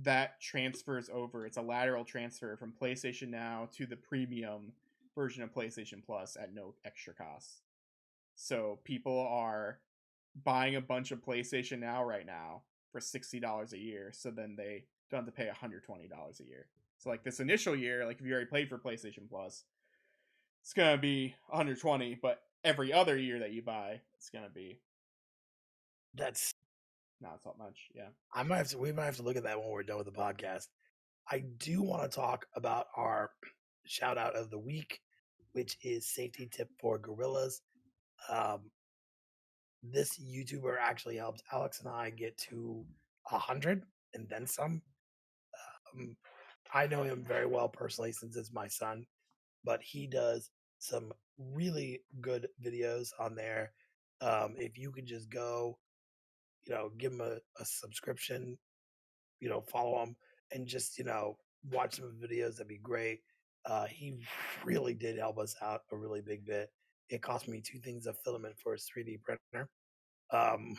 Speaker 2: that transfers over. It's a lateral transfer from PlayStation Now to the premium version of PlayStation Plus at no extra cost. So people are buying a bunch of PlayStation Now right now for $60 a year. So then they don't have to pay $120 a year. So like this initial year, like if you already paid for PlayStation Plus, it's gonna be 120. But every other year that you buy, it's gonna be
Speaker 1: that's
Speaker 2: not so much. Yeah.
Speaker 1: I might have to. We might have to look at that when we're done with the podcast. I do want to talk about our shout out of the week, which is safety tip for gorillas. Um, this YouTuber actually helped Alex and I get to 100 and then some. Um, I know him very well personally since it's my son, but he does some really good videos on there. If you could just go, give him a subscription, follow him and just, watch some videos, that'd be great. He really did help us out a really big bit. It cost me two things of filament for his 3D printer. Um,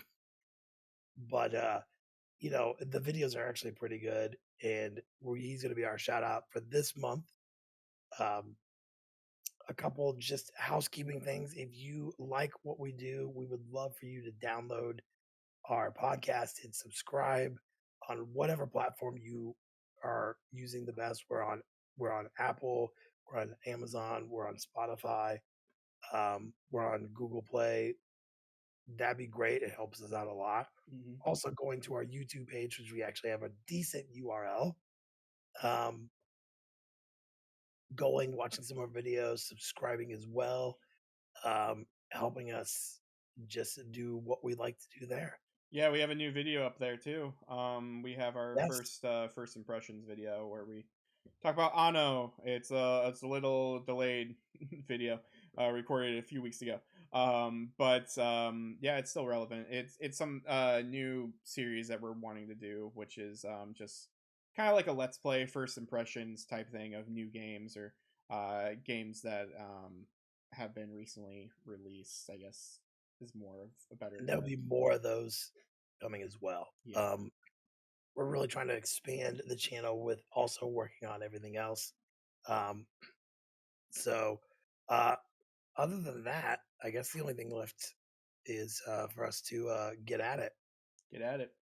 Speaker 1: but the videos are actually pretty good, and he's going to be our shout out for this month. Um, a couple just housekeeping things. If you like what we do, we would love for you to download our podcast and subscribe on whatever platform you are using the best. We're on Apple, we're on Amazon, we're on Spotify, we're on Google Play. That'd be great. It helps us out a lot.
Speaker 2: Mm-hmm.
Speaker 1: Also going to our YouTube page, which we actually have a decent URL. Um, Going, watching some more videos, subscribing as well, helping us just do what we like to do there.
Speaker 2: Yeah, we have a new video up there too. We have our
Speaker 1: Yes.
Speaker 2: first impressions video where we talk about Ano. It's a little delayed video, recorded a few weeks ago. But yeah, it's still relevant. It's some new series that we're wanting to do, which is just kind of like a let's play first impressions type thing of new games or games that have been recently released. I guess is more of a better
Speaker 1: And there'll be more of those coming as well.
Speaker 2: yeah.
Speaker 1: We're really trying to expand the channel with also working on everything else. Um, so, uh, other than that, I guess the only thing left is for us to get at it.
Speaker 2: Get at it.